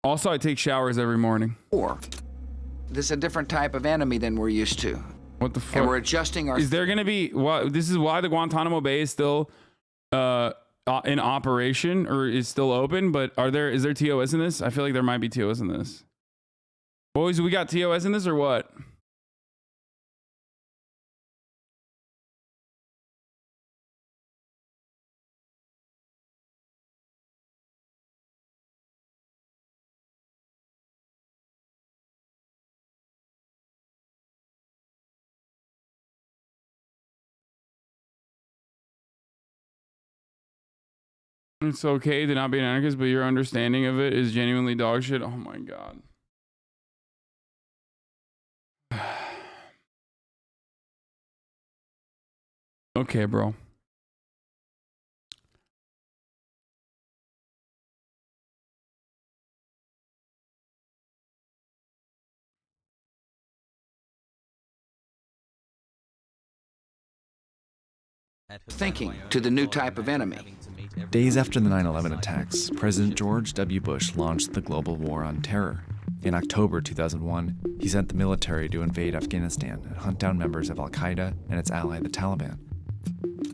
Also, I take showers every morning. Or this is a different type of enemy than we're used to. What the fuck? And we're adjusting our... Is there going to be... Well, this is why the Guantanamo Bay is still in operation or is still open, but is there TOS in this? I feel like there might be TOS in this. Boys, we got TOS in this or what? It's okay to not be an anarchist, but your understanding of it is genuinely dog shit. Oh my god. Okay, bro. thinking to the new type of enemy. Days after the 9/11 attacks, President George W. Bush launched the global war on terror. In October 2001, he sent the military to invade Afghanistan and hunt down members of Al-Qaeda and its ally, the Taliban.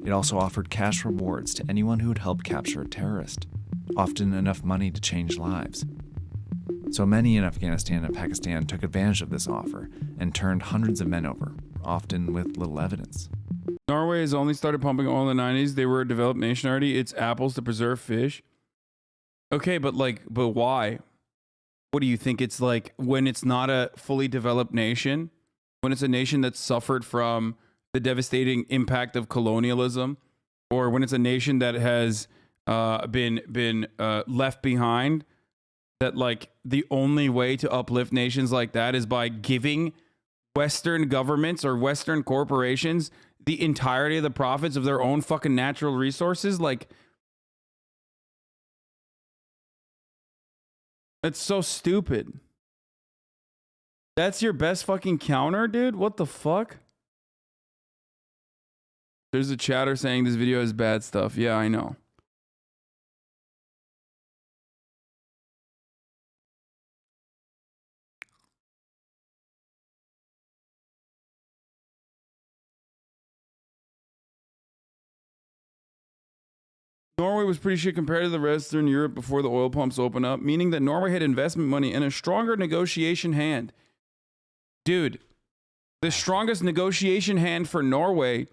It also offered cash rewards to anyone who would help capture a terrorist, often enough money to change lives. So many in Afghanistan and Pakistan took advantage of this offer and turned hundreds of men over, often with little evidence. Norway has only started pumping oil in the 90s. They were a developed nation already. It's apples to preserve fish. Okay, but why? What do you think it's like when it's not a fully developed nation? When it's a nation that's suffered from the devastating impact of colonialism? Or when it's a nation that has been left behind? That like the only way to uplift nations like that is by giving Western governments or Western corporations the entirety of the profits of their own fucking natural resources? Like, that's so stupid. That's your best fucking counter, dude? What the fuck? There's a chatter saying this video has bad stuff. Yeah, I know. Norway was pretty shit compared to the Western Europe before the oil pumps opened up, meaning that Norway had investment money and a stronger negotiation hand. Dude, the strongest negotiation hand for Norway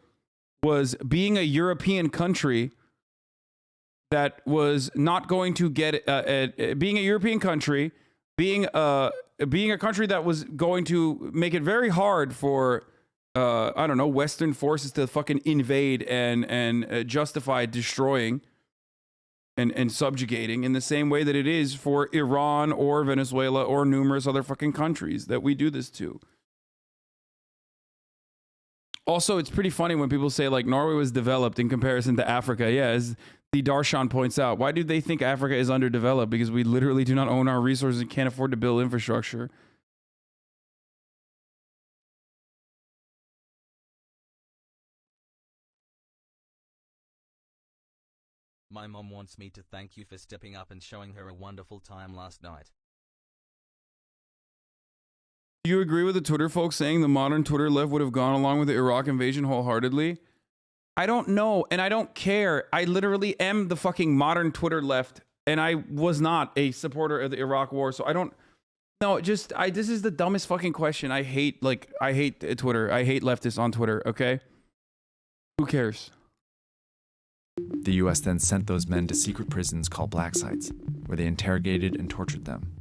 was being a European country that was not going to get being a European country, being a country that was going to make it very hard for I don't know, Western forces to fucking invade and justify destroying and subjugating in the same way that it is for Iran or Venezuela or numerous other fucking countries that we do this to. Also, it's pretty funny when people say like Norway was developed in comparison to Africa. Yeah, as the Darshan points out, why do they think Africa is underdeveloped? Because we literally do not own our resources and can't afford to build infrastructure. My mom wants me to thank you for stepping up and showing her a wonderful time last night. Do you agree with the Twitter folks saying the modern Twitter left would have gone along with the Iraq invasion wholeheartedly? I don't know, and I don't care. I literally am the fucking modern Twitter left, and I was not a supporter of the Iraq war, so I don't... No, just... this is the dumbest fucking question. I hate Twitter. I hate leftists on Twitter, okay? Who cares? The US then sent those men to secret prisons called black sites, where they interrogated and tortured them.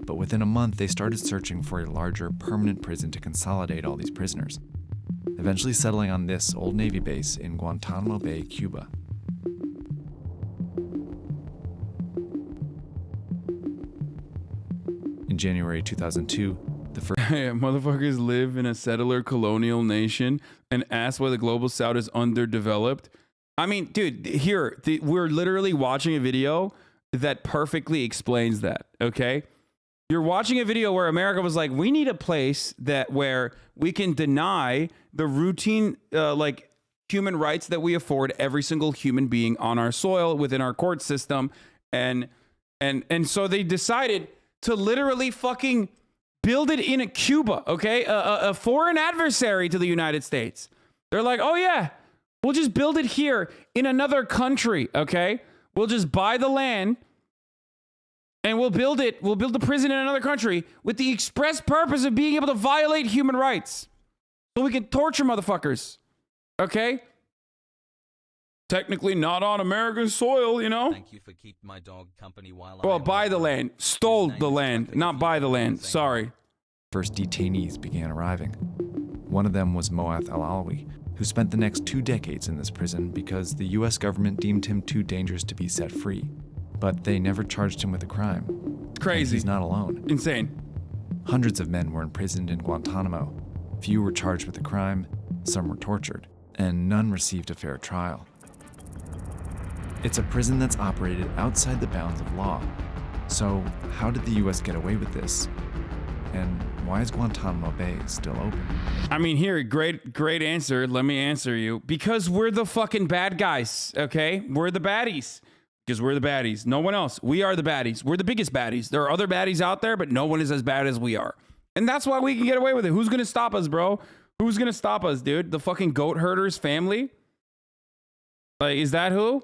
But within a month, they started searching for a larger, permanent prison to consolidate all these prisoners, eventually settling on this old Navy base in Guantanamo Bay, Cuba. In January 2002, the first... Motherfuckers live in a settler colonial nation and ask why the global south is underdeveloped. I mean, dude, here, we're literally watching a video that perfectly explains that, okay? You're watching a video where America was like, we need a place where we can deny the routine, human rights that we afford every single human being on our soil, within our court system. And so they decided to literally fucking build it in a Cuba, okay? A foreign adversary to the United States. They're like, oh yeah, we'll just build it here in another country, okay? We'll just buy the land and we'll build the prison in another country with the express purpose of being able to violate human rights. So we can torture motherfuckers, okay? Technically not on American soil, you know? Thank you for keeping my dog company while Well, I'm buy the away. land. Stole His the name is land, Traffic not buy the Fuel land. Saying- Sorry. First detainees began arriving. One of them was Moath Al-Alawi, who spent the next 2 decades in this prison because the US government deemed him too dangerous to be set free. But they never charged him with a crime. And Crazy. he's not alone. Insane. Hundreds of men were imprisoned in Guantanamo. Few were charged with a crime, some were tortured, and none received a fair trial. It's a prison that's operated outside the bounds of law. So, how did the US get away with this? And why is Guantanamo Bay still open? I mean, here, great answer. Let me answer you. Because we're the fucking bad guys, okay? We're the baddies. Because we're the baddies. No one else. We are the baddies. We're the biggest baddies. There are other baddies out there, but no one is as bad as we are. And that's why we can get away with it. Who's going to stop us, bro? Who's going to stop us, dude? The fucking goat herders family? Like, is that who?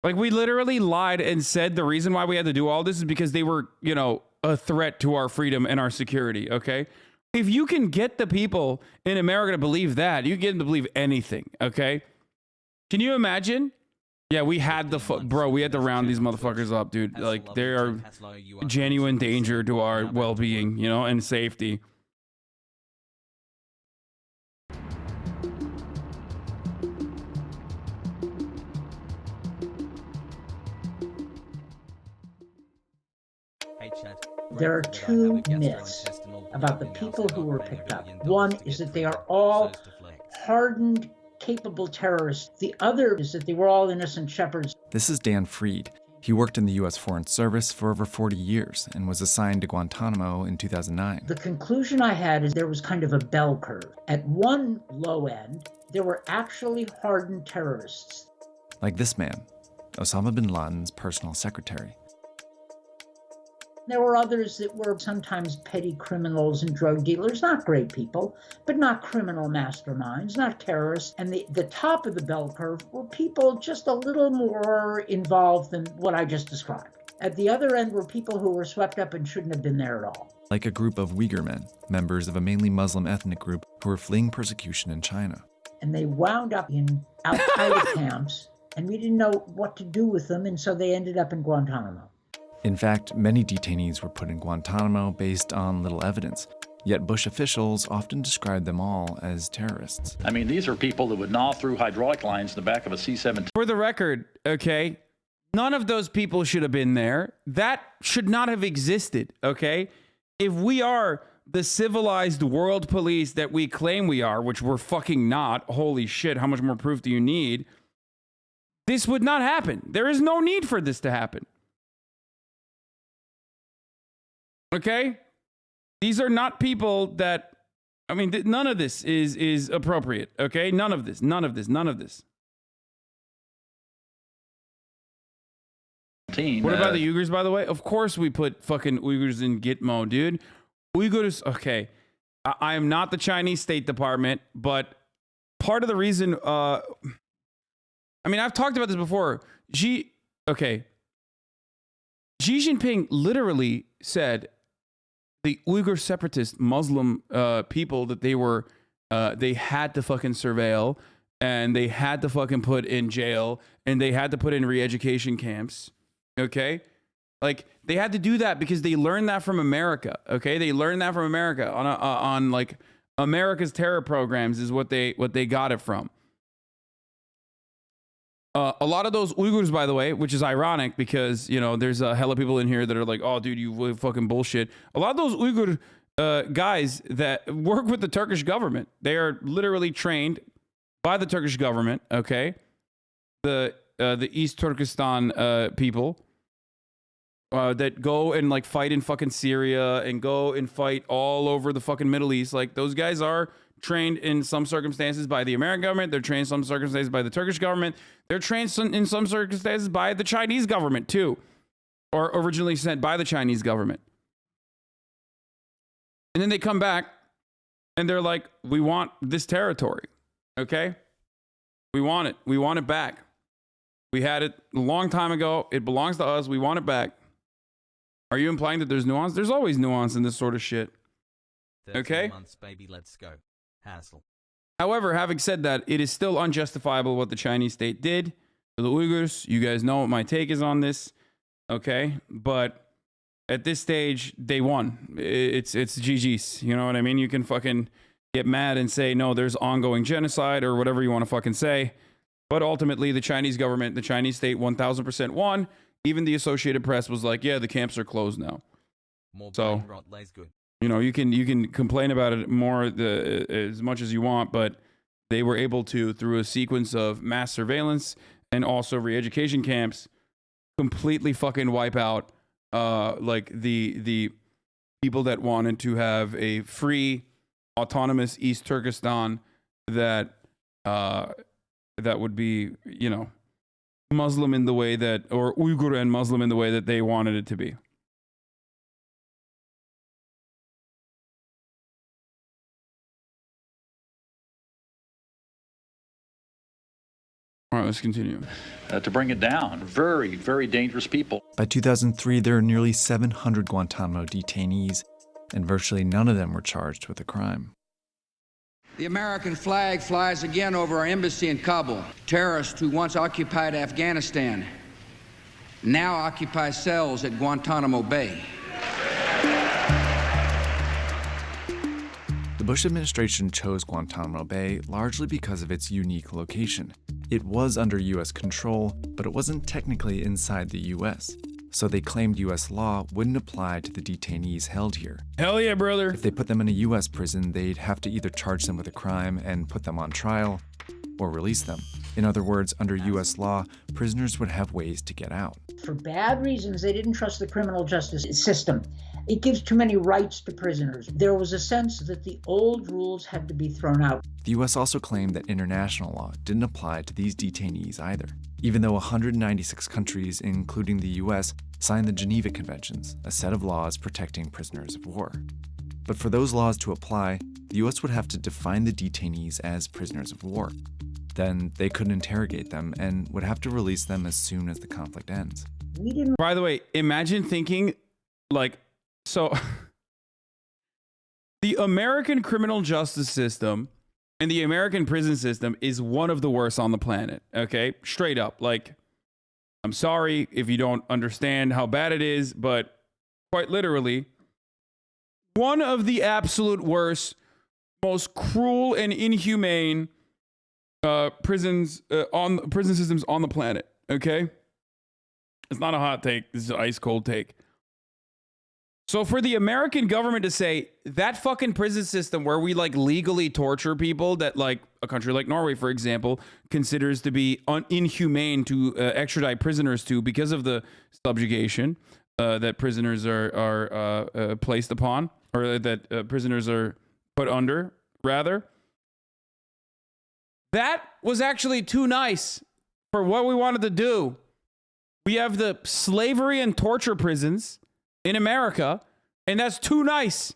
Like, we literally lied and said the reason why we had to do all this is because they were, you know, a threat to our freedom and our security, okay? If you can get the people in America to believe that, you can get them to believe anything, okay? Can you imagine? Yeah, we had bro, we had to round these motherfuckers up, dude. Like, they are genuine danger to our well-being, you know, and safety. Hey, Chad. There are Grateful that I two have a myths gastrointestinal about the bleeding people now, who so were I've picked up. been able One to is that they flex. are all So to flex. hardened, capable terrorists. The other is that they were all innocent shepherds. This is Dan Freed. He worked in the US Foreign Service for over 40 years and was assigned to Guantanamo in 2009. The conclusion I had is there was kind of a bell curve. At one low end, there were actually hardened terrorists. Like this man, Osama bin Laden's personal secretary. There were others that were sometimes petty criminals and drug dealers, not great people, but not criminal masterminds, not terrorists. And the top of the bell curve were people just a little more involved than what I just described. At the other end were people who were swept up and shouldn't have been there at all. Like a group of Uyghur men, members of a mainly Muslim ethnic group who were fleeing persecution in China. And they wound up in Al-Qaeda camps, and we didn't know what to do with them, and so they ended up in Guantanamo. In fact, many detainees were put in Guantanamo based on little evidence, yet Bush officials often described them all as terrorists. I mean, these are people that would gnaw through hydraulic lines in the back of a C-17. For the record, okay, none of those people should have been there. That should not have existed, okay? If we are the civilized world police that we claim we are, which we're fucking not, holy shit, how much more proof do you need? This would not happen. There is no need for this to happen. Okay? These are not people that, I mean, none of this is appropriate, okay? None of this. What about the Uyghurs, by the way? Of course we put fucking Uyghurs in Gitmo, dude. Uyghurs, okay. I am not the Chinese State Department, but part of the reason, I mean, I've talked about this before. Xi Jinping literally said the Uyghur separatist Muslim people that they had to fucking surveil and they had to fucking put in jail and they had to put in re-education camps. Okay? Like, they had to do that because they learned that from America. Okay? They learned that from America on like America's terror programs is what they got it from. A lot of those Uyghurs, by the way, which is ironic because, you know, there's a hella people in here that are like, oh, dude, you fucking bullshit. A lot of those Uyghur guys that work with the Turkish government, they are literally trained by the Turkish government, okay? The East Turkestan people that go and, like, fight in fucking Syria and go and fight all over the fucking Middle East. Like, those guys are trained in some circumstances by the American government. They're trained in some circumstances by the Turkish government. They're trained in some circumstances by the Chinese government too. or originally sent by the Chinese government. And then they come back and they're like, we want this territory. Okay? We want it. We want it back. We had it a long time ago. It belongs to us. We want it back. Are you implying that there's nuance? There's always nuance in this sort of shit. 13 Okay? months, baby, let's go. Hassle. However, having said that, it is still unjustifiable what the Chinese state did to the Uyghurs. You guys know what my take is on this. Okay? But at this stage, they won. It's GG's. You know what I mean? You can fucking get mad and say, no, there's ongoing genocide or whatever you want to fucking say. But ultimately, the Chinese government, the Chinese state 1000% won. Even the Associated Press was like, yeah, the camps are closed now. More So, brain rot lays good. you know, you can complain about it more as much as you want, but they were able to, through a sequence of mass surveillance and also re-education camps, completely fucking wipe out like the people that wanted to have a free, autonomous East Turkestan that that would be, you know, Muslim in the way that, or Uyghur and Muslim in the way that they wanted it to be. All right, let's continue. To bring it down. Very, very dangerous people. By 2003, there were nearly 700 Guantanamo detainees, and virtually none of them were charged with a crime. The American flag flies again over our embassy in Kabul. Terrorists who once occupied Afghanistan now occupy cells at Guantanamo Bay. The Bush administration chose Guantanamo Bay largely because of its unique location. It was under U.S. control, but it wasn't technically inside the U.S., so they claimed U.S. law wouldn't apply to the detainees held here. Hell yeah, brother. If they put them in a U.S. prison, they'd have to either charge them with a crime and put them on trial, or release them. In other words, under U.S. law, prisoners would have ways to get out. For bad reasons, they didn't trust the criminal justice system. It gives too many rights to prisoners. There was a sense that the old rules had to be thrown out. The U.S. also claimed that international law didn't apply to these detainees either, even though 196 countries, including the U.S., signed the Geneva Conventions, a set of laws protecting prisoners of war. But for those laws to apply, the U.S. would have to define the detainees as prisoners of war. Then they couldn't interrogate them and would have to release them as soon as the conflict ends. We didn't. By the way, imagine thinking like, so the American criminal justice system and the American prison system is one of the worst on the planet. Okay. Straight up. Like, I'm sorry if you don't understand how bad it is, but quite literally, one of the absolute worst, most cruel and inhumane prison systems on the planet. Okay. It's not a hot take. This is an ice cold take. So for the American government to say that fucking prison system where we like legally torture people that like a country like Norway, for example, considers to be inhumane to extradite prisoners to because of the subjugation that prisoners are placed upon, or that prisoners are put under, rather. That was actually too nice for what we wanted to do. We have the slavery and torture prisons in America, and that's too nice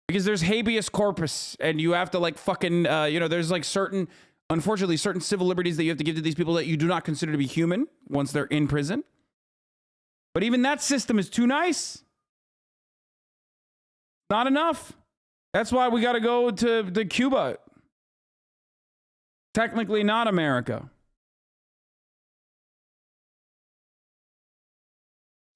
because there's habeas corpus and you have to like fucking, you know, there's like certain, unfortunately, certain civil liberties that you have to give to these people that you do not consider to be human once they're in prison. But even that system is too nice. Not enough. That's why we got to go to Cuba. Technically not America.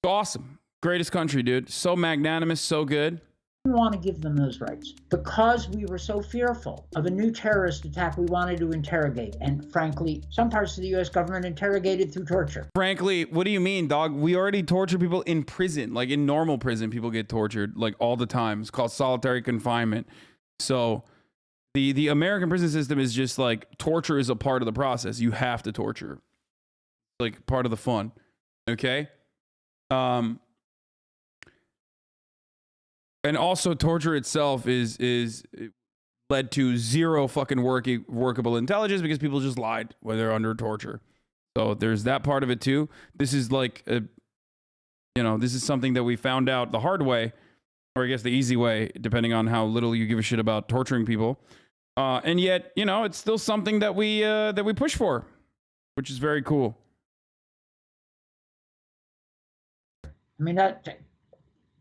It's awesome. Greatest country, dude. So magnanimous, so good. We didn't want to give them those rights because we were so fearful of a new terrorist attack. We wanted to interrogate, and frankly, some parts of the U.S. government interrogated through torture. Frankly, what do you mean, dog? We already torture people in prison. Like in normal prison, people get tortured like all the time. It's called solitary confinement. So the American prison system is just like torture is a part of the process. You have to torture. Like part of the fun. Okay? And also torture itself is led to zero fucking workable intelligence because people just lied when they're under torture. So there's that part of it too. This is like You know, this is something that we found out the hard way, or I guess the easy way, depending on how little you give a shit about torturing people. And yet, you know, it's still something that we push for, which is very cool. I mean, that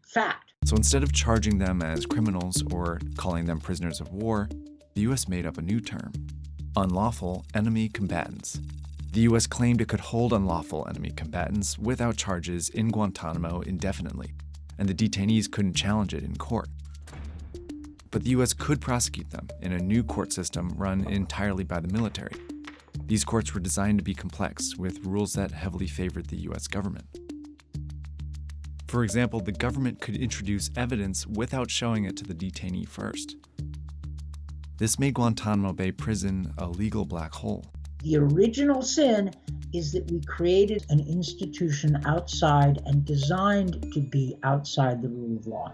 fact. So instead of charging them as criminals or calling them prisoners of war, the US made up a new term: unlawful enemy combatants. The US claimed it could hold unlawful enemy combatants without charges in Guantanamo indefinitely, and the detainees couldn't challenge it in court. But the US could prosecute them in a new court system run entirely by the military. These courts were designed to be complex, with rules that heavily favored the US government. For example, the government could introduce evidence without showing it to the detainee first. This made Guantanamo Bay Prison a legal black hole. The original sin is that we created an institution outside and designed to be outside the rule of law.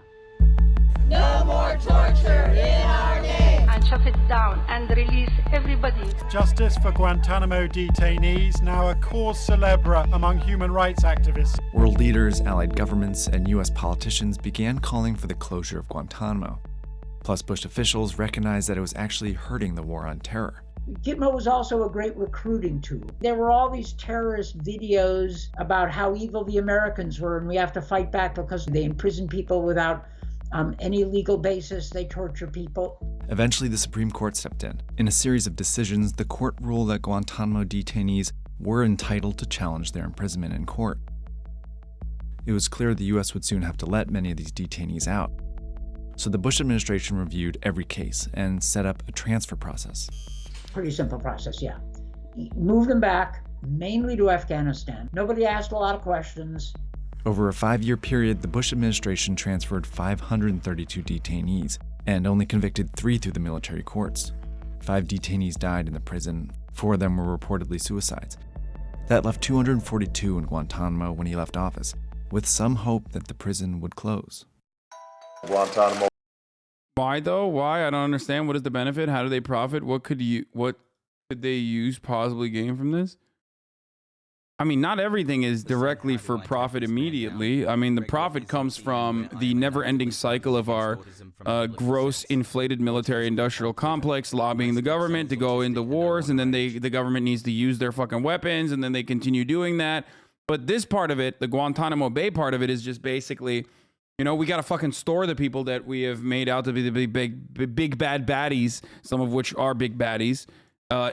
No more torture in our name! And shut it down and release everybody. Justice for Guantanamo detainees, now a cause célèbre among human rights activists. World leaders, allied governments, and US politicians began calling for the closure of Guantanamo. Plus, Bush officials recognized that it was actually hurting the war on terror. Gitmo was also a great recruiting tool. There were all these terrorist videos about how evil the Americans were, and we have to fight back because they imprison people without any legal basis. They torture people. Eventually, the Supreme Court stepped in. In a series of decisions, the court ruled that Guantanamo detainees were entitled to challenge their imprisonment in court. It was clear the US would soon have to let many of these detainees out. So the Bush administration reviewed every case and set up a transfer process. Pretty simple process, yeah. Move them back, mainly to Afghanistan. Nobody asked a lot of questions. Over a 5-year period, the Bush administration transferred 532 detainees and only convicted 3 through the military courts. 5 detainees died in the prison. 4 of them were reportedly suicides. That left 242 in Guantanamo when he left office, with some hope that the prison would close. Guantanamo. Why though? Why? I don't understand. What is the benefit? How do they profit? What could they use, possibly gain from this? I mean, not everything is directly for profit immediately. I mean, the profit comes from the never-ending cycle of our gross inflated military-industrial complex lobbying the government to go into wars, and then the government needs to use their fucking weapons, and then they continue doing that. But this part of it, the Guantanamo Bay part of it, is just basically, you know, we got to fucking store the people that we have made out to be the big bad baddies, some of which are big baddies,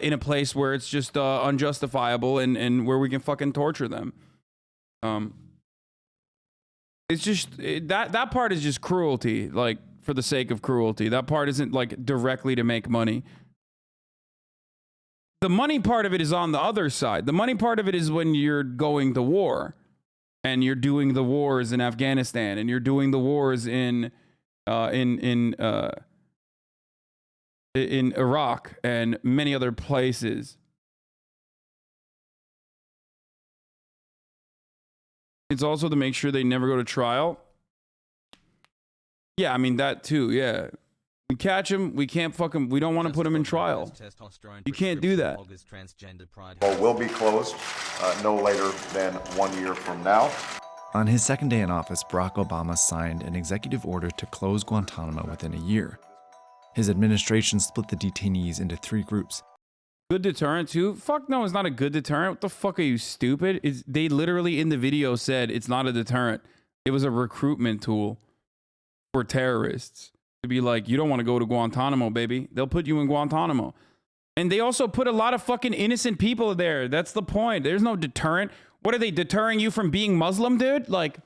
in a place where it's just unjustifiable and where we can fucking torture them. It's just that part is just cruelty, like for the sake of cruelty. That part isn't like directly to make money. The money part of it is on the other side. The money part of it is when you're going to war, and you're doing the wars in Afghanistan, and you're doing the wars in Iraq and many other places. It's also to make sure they never go to trial. Yeah, I mean that too. Yeah, we catch them, we can't fucking. We don't want to put them in trial. You can't do that. Will be closed no later than 1 year from now. On his second day in office, Barack Obama signed an executive order to close Guantanamo within a year. His administration split the detainees into 3 groups. Good deterrent too? Fuck no, it's not a good deterrent. What the fuck are you, stupid? They literally in the video said it's not a deterrent. It was a recruitment tool for terrorists. To be like, you don't want to go to Guantanamo, baby. They'll put you in Guantanamo. And they also put a lot of fucking innocent people there. That's the point. There's no deterrent. What are they, deterring you from being Muslim, dude? Like,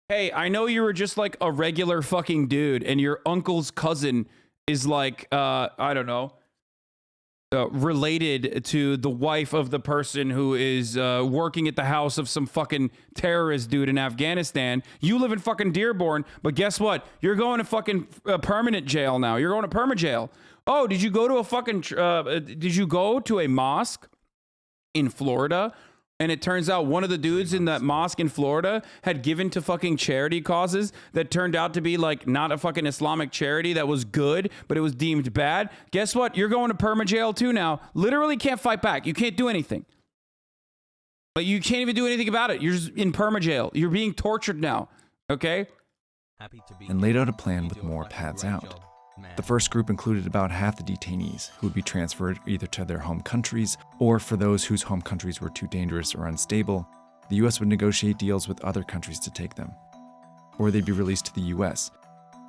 hey, I know you were just like a regular fucking dude and your uncle's cousin is like, I don't know, related to the wife of the person who is working at the house of some fucking terrorist dude in Afghanistan. You live in fucking Dearborn, but guess what? You're going to fucking permanent jail now. You're going to perma jail. Oh, did you go to a fucking, did you go to a mosque in Florida? And it turns out one of the dudes in that mosque in Florida had given to fucking charity causes that turned out to be like not a fucking Islamic charity that was good, but it was deemed bad. Guess what? You're going to perma jail too now. Literally can't fight back. You can't do anything. Like, you can't even do anything about it. You're just in perma-jail. You're being tortured now, okay? And laid out a plan with more paths out. The first group included about half the detainees, who would be transferred either to their home countries, or for those whose home countries were too dangerous or unstable, the US would negotiate deals with other countries to take them. Or they'd be released to the US.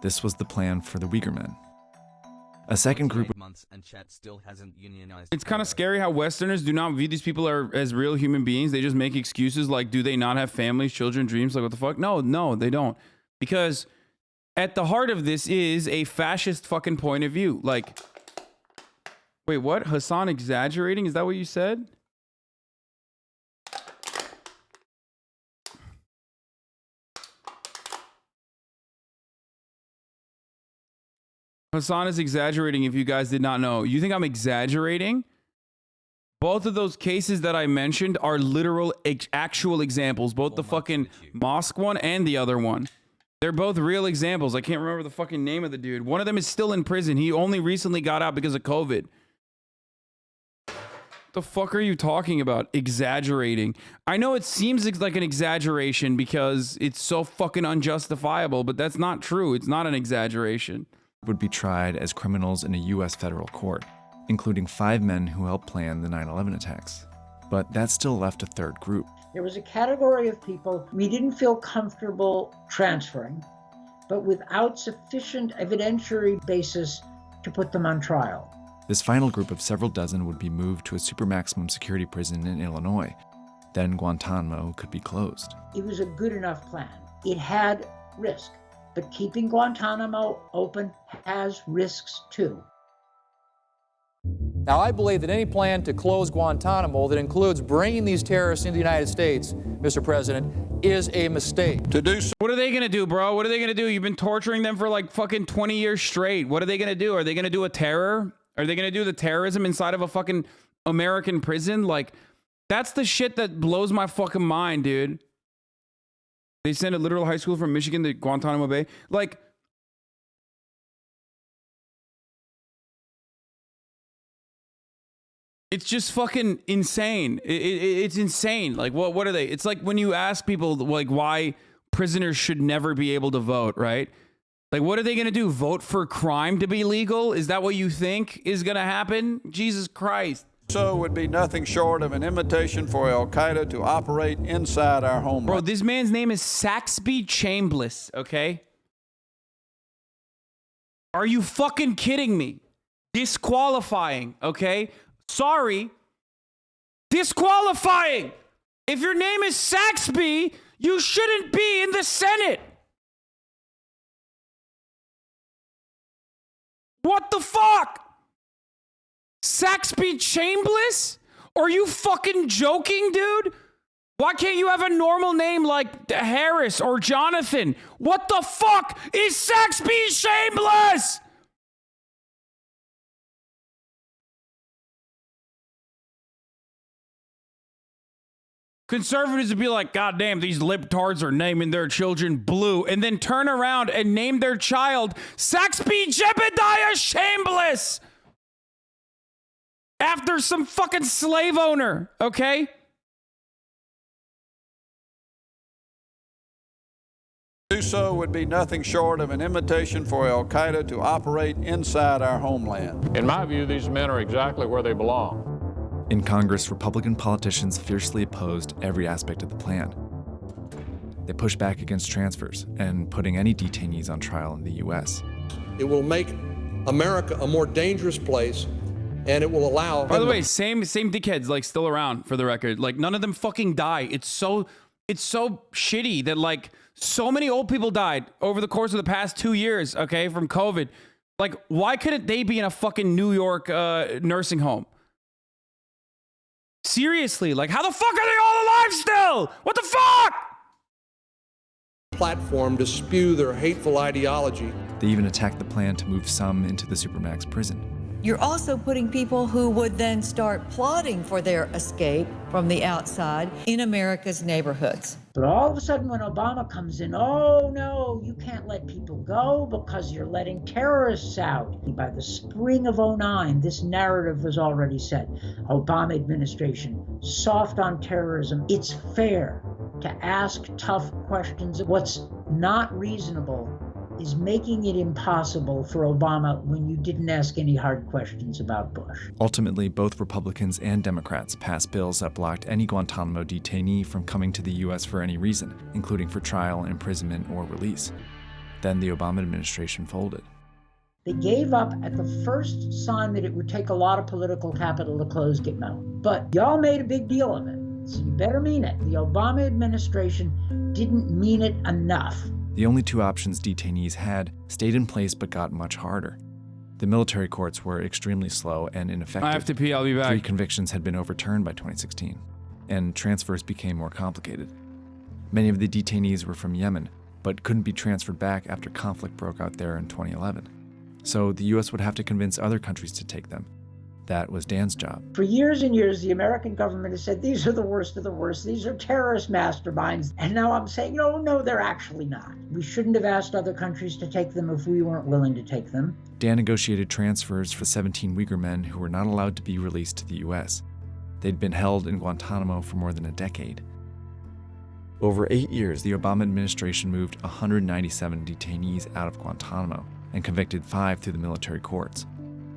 This was the plan for the Uyghur men. A second group... It's kind of scary how Westerners do not view these people as real human beings. They just make excuses like, do they not have families, children, dreams? Like, what the fuck? No, they don't. Because at the heart of this is a fascist fucking point of view. Like, wait, what? Hasan exaggerating? Is that what you said? Hasan is exaggerating, if you guys did not know. You think I'm exaggerating? Both of those cases that I mentioned are literal, actual examples. Both the fucking mosque one and the other one. They're both real examples. I can't remember the fucking name of the dude. One of them is still in prison. He only recently got out because of COVID. What the fuck are you talking about? Exaggerating. I know it seems like an exaggeration because it's so fucking unjustifiable, but that's not true. It's not an exaggeration. Would be tried as criminals in a US federal court, including 5 men who helped plan the 9/11 attacks. But that still left a third group. There was a category of people we didn't feel comfortable transferring, but without sufficient evidentiary basis to put them on trial. This final group of several dozen would be moved to a super maximum security prison in Illinois. Then Guantanamo could be closed. It was a good enough plan. It had risk, but keeping Guantanamo open has risks too. Now, I believe that any plan to close Guantanamo that includes bringing these terrorists into the United States, Mr. President, is a mistake. To do so. What are they going to do, bro? What are they going to do? You've been torturing them for like fucking 20 years straight. What are they going to do? Are they going to do a terror? Are they going to do the terrorism inside of a fucking American prison? Like, that's the shit that blows my fucking mind, dude. They sent a literal high school from Michigan to Guantanamo Bay. Like, it's just fucking insane. It's insane. Like, what are they? It's like when you ask people, like, why prisoners should never be able to vote, right? Like, what are they going to do? Vote for crime to be legal? Is that what you think is going to happen? Jesus Christ. So would be nothing short of an invitation for Al-Qaeda to operate inside our homeland. Bro, this man's name is Saxby Chambliss, okay? Are you fucking kidding me? Disqualifying, okay? Sorry. Disqualifying. If your name is Saxby, you shouldn't be in the Senate. What the fuck? Saxby Chambliss? Are you fucking joking, dude? Why can't you have a normal name like Harris or Jonathan? What the fuck is Saxby Chambliss? Conservatives would be like, God damn, these libtards are naming their children Blue, and then turn around and name their child Saxby Jebediah Chambliss after some fucking slave owner, okay? Do so would be nothing short of an invitation for Al-Qaeda to operate inside our homeland. In my view, these men are exactly where they belong. In Congress, Republican politicians fiercely opposed every aspect of the plan. They pushed back against transfers and putting any detainees on trial in the U.S. It will make America a more dangerous place, and it will allow... By the way, same dickheads, like, still around, for the record. Like, none of them fucking die. It's so shitty that, like, so many old people died over the course of the past 2 years, okay, from COVID. Like, why couldn't they be in a fucking New York nursing home? Seriously, like, how the fuck are they all alive still? What the fuck? Platform to spew their hateful ideology. They even attacked the plan to move some into the Supermax prison. You're also putting people who would then start plotting for their escape from the outside in America's neighborhoods. But all of a sudden when Obama comes in, oh no, you can't let people go because you're letting terrorists out. By the spring of '09, this narrative was already set. Obama administration, soft on terrorism. It's fair to ask tough questions. What's not reasonable is making it impossible for Obama when you didn't ask any hard questions about Bush. Ultimately, both Republicans and Democrats passed bills that blocked any Guantanamo detainee from coming to the U.S. for any reason, including for trial, imprisonment, or release. Then the Obama administration folded. They gave up at the first sign that it would take a lot of political capital to close Gitmo. But y'all made a big deal of it, so you better mean it. The Obama administration didn't mean it enough. The only two options detainees had stayed in place but got much harder. The military courts were extremely slow and ineffective. I have to pee, I'll be back. 3 convictions had been overturned by 2016, and transfers became more complicated. Many of the detainees were from Yemen, but couldn't be transferred back after conflict broke out there in 2011. So the US would have to convince other countries to take them. That was Dan's job. For years and years, the American government has said, these are the worst of the worst. These are terrorist masterminds. And now I'm saying, no, they're actually not. We shouldn't have asked other countries to take them if we weren't willing to take them. Dan negotiated transfers for 17 Uyghur men who were not allowed to be released to the US. They'd been held in Guantanamo for more than a decade. Over 8 years, the Obama administration moved 197 detainees out of Guantanamo and convicted 5 through the military courts.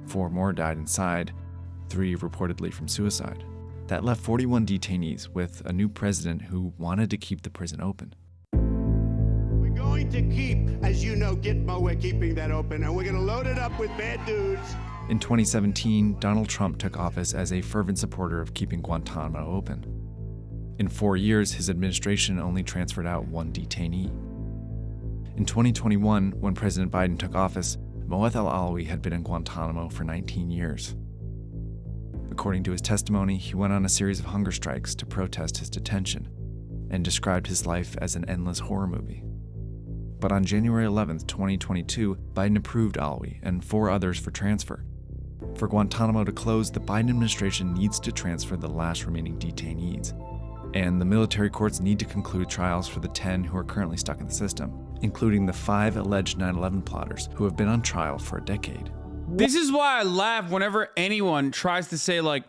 4 more died inside, 3 reportedly from suicide. That left 41 detainees with a new president who wanted to keep the prison open. We're going to keep, as you know, Gitmo, we're keeping that open, and we're going to load it up with bad dudes. In 2017, Donald Trump took office as a fervent supporter of keeping Guantanamo open. In 4 years, his administration only transferred out 1 detainee. In 2021, when President Biden took office, Moeth al-Alawi had been in Guantanamo for 19 years. According to his testimony, he went on a series of hunger strikes to protest his detention and described his life as an endless horror movie. But on January 11, 2022, Biden approved Alawi and 4 others for transfer. For Guantanamo to close, the Biden administration needs to transfer the last remaining detainees. And the military courts need to conclude trials for the 10 who are currently stuck in the system, including the 5 alleged 9/11 plotters who have been on trial for a decade. This is why I laugh whenever anyone tries to say, like,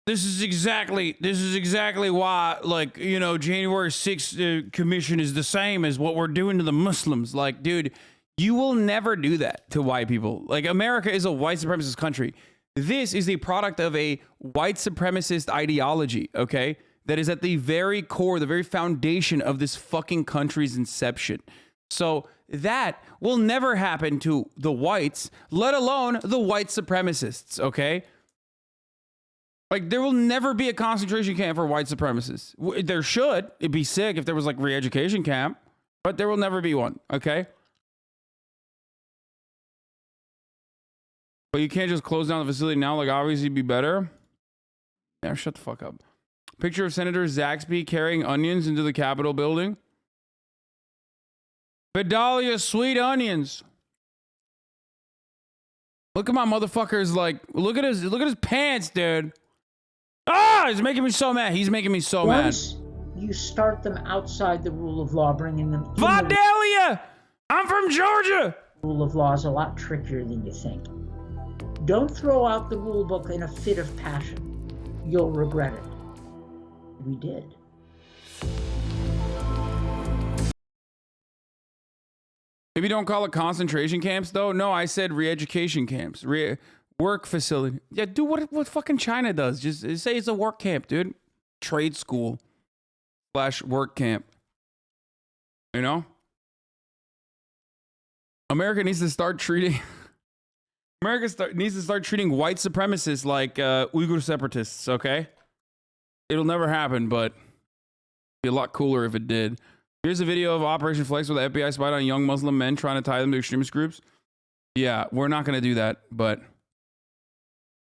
this is exactly why, like, you know, January 6th commission is the same as what we're doing to the Muslims. Like, dude, you will never do that to white people. Like, America is a white supremacist country. This is a product of a white supremacist ideology, okay? That is at the very core, the very foundation of this fucking country's inception. So that will never happen to the whites, let alone the white supremacists, okay? Like, there will never be a concentration camp for white supremacists. There should. It'd be sick if there was, like, re-education camp, but there will never be one, okay? But you can't just close down the facility now, like, obviously it'd be better. Yeah, shut the fuck up. Picture of Senator Zaxby carrying onions into the Capitol building. Vidalia sweet onions. Look at my motherfucker's, like, look at his pants, dude. Ah, he's making me so mad. He's making me so mad. Once you start them outside the rule of law, bringing them in Vidalia! I'm from Georgia! Rule of law is a lot trickier than you think. Don't throw out the rule book in a fit of passion. You'll regret it. We did. Maybe don't call it concentration camps, though. No, I said re-education camps. Work facility. Yeah, do what fucking China does. Just say it's a work camp, dude. Trade school / work camp. You know? America needs to start treating... needs to start treating white supremacists like Uyghur separatists, okay? It'll never happen, but it'd be a lot cooler if it did. Here's a video of Operation Flex where the FBI spied on young Muslim men trying to tie them to extremist groups. Yeah, we're not going to do that, but